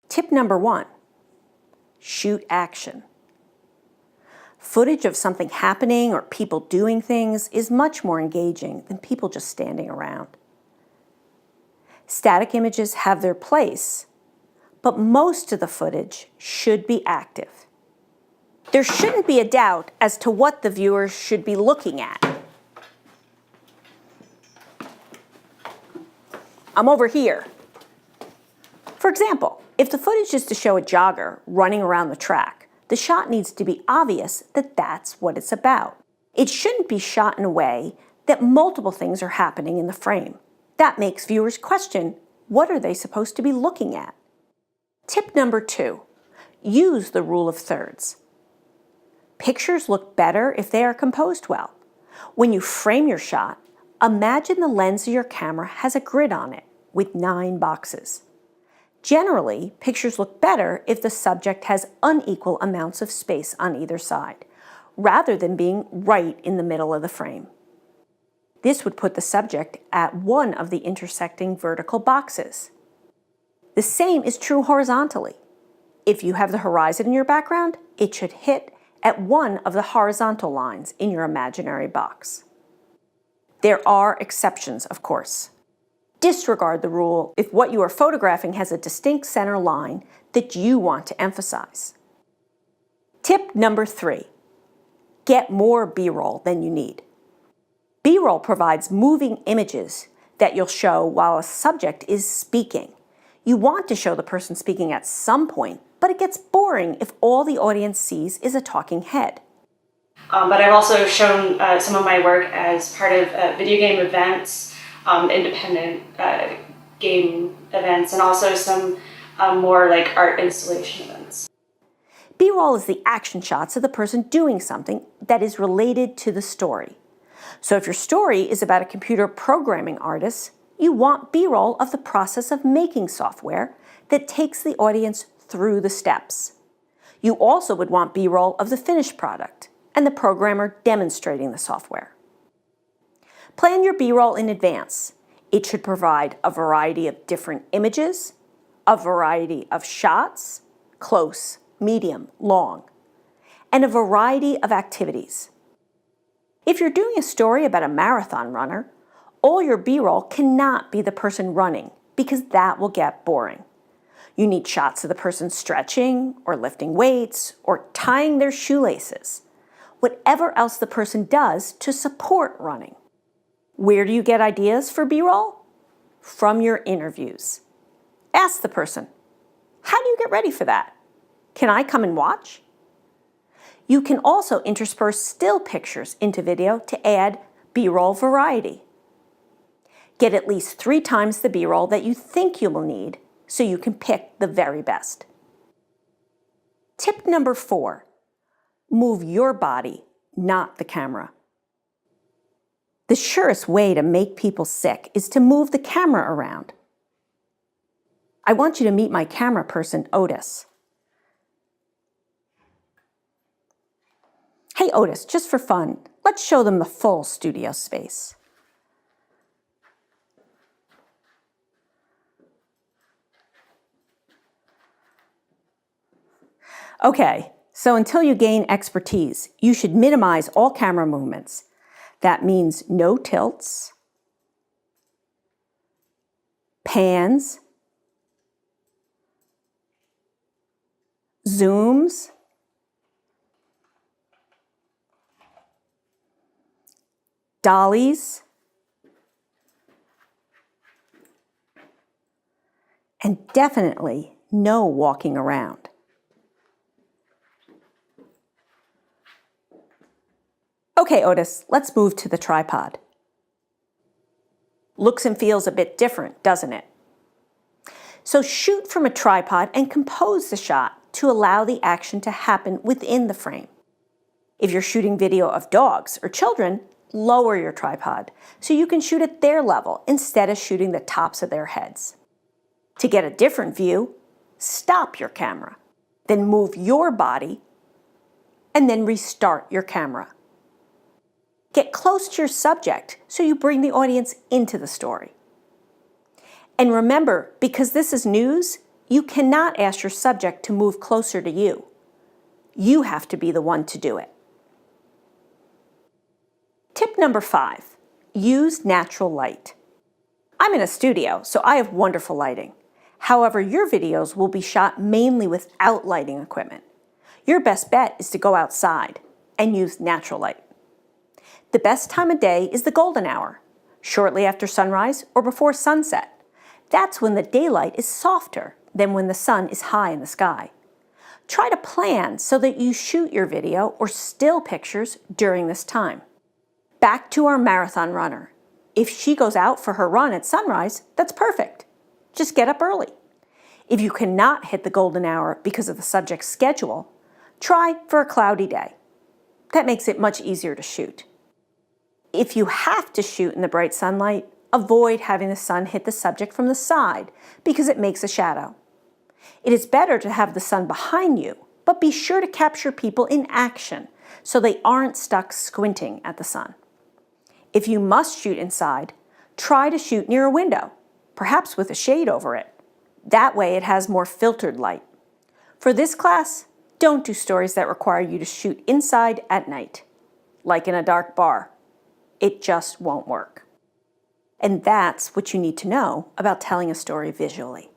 Tip number 1, shoot action. Footage of something happening or people doing things is much more engaging than people just standing around. Static images have their place, but most of the footage should be active. There shouldn't be a doubt as to what the viewers should be looking at. I'm over here. For example, if the footage is to show a jogger running around the track, the shot needs to be obvious that that's what it's about. It shouldn't be shot in a way that multiple things are happening in the frame. That makes viewers question, what are they supposed to be looking at? Tip number 2, use the rule of thirds. Pictures look better if they are composed well. When you frame your shot, imagine the lens of your camera has a grid on it with 9 boxes. Generally, pictures look better if the subject has unequal amounts of space on either side, rather than being right in the middle of the frame. This would put the subject at one of the intersecting vertical boxes. The same is true horizontally. If you have the horizon in your background, it should hit at one of the horizontal lines in your imaginary box. There are exceptions, of course. Disregard the rule if what you are photographing has a distinct center line that you want to emphasize. Tip number 3, get more B-roll than you need. B-roll provides moving images that you'll show while a subject is speaking. You want to show the person speaking at some point, but it gets boring if all the audience sees is a talking head. But I've also shown some of my work as part of video game events, independent game events, and also some more like art installation events. B-roll is the action shots of the person doing something that is related to the story. So if your story is about a computer programming artist, you want B-roll of the process of making software that takes the audience through the steps. You also would want B-roll of the finished product and the programmer demonstrating the software. Plan your B-roll in advance. It should provide a variety of different images, a variety of shots, close, medium, long, and a variety of activities. If you're doing a story about a marathon runner, all your B-roll cannot be the person running because that will get boring. You need shots of the person stretching or lifting weights or tying their shoelaces, whatever else the person does to support running. Where do you get ideas for B-roll? From your interviews. Ask the person, how do you get ready for that? Can I come and watch? You can also intersperse still pictures into video to add B-roll variety. Get at least 3 times the B-roll that you think you will need so you can pick the very best. Tip number 4, move your body, not the camera. The surest way to make people sick is to move the camera around. I want you to meet my camera person, Otis. Hey Otis, just for fun, let's show them the full studio space. Okay, so until you gain expertise, you should minimize all camera movements. That means no tilts, pans, zooms, dollies, and definitely no walking around. Okay, Otis, let's move to the tripod. Looks and feels a bit different, doesn't it? So shoot from a tripod and compose the shot to allow the action to happen within the frame. If you're shooting video of dogs or children, lower your tripod so you can shoot at their level instead of shooting the tops of their heads. To get a different view, stop your camera, then move your body, and then restart your camera. Get close to your subject so you bring the audience into the story. And remember, because this is news, You cannot ask your subject to move closer to you. You have to be the one to do it. Tip number 5, use natural light. I'm in a studio, so I have wonderful lighting. However, your videos will be shot mainly without lighting equipment. Your best bet is to go outside and use natural light. The best time of day is the golden hour, shortly after sunrise or before sunset. That's when the daylight is softer than when the sun is high in the sky. Try to plan so that you shoot your video or still pictures during this time. Back to our marathon runner. If she goes out for her run at sunrise, that's perfect. Just get up early. If you cannot hit the golden hour because of the subject's schedule, try for a cloudy day. That makes it much easier to shoot. If you have to shoot in the bright sunlight, avoid having the sun hit the subject from the side because it makes a shadow. It is better to have the sun behind you, but be sure to capture people in action so they aren't stuck squinting at the sun. If you must shoot inside, try to shoot near a window, perhaps with a shade over it. That way it has more filtered light. For this class, don't do stories that require you to shoot inside at night, like in a dark bar. It just won't work. And that's what you need to know about telling a story visually.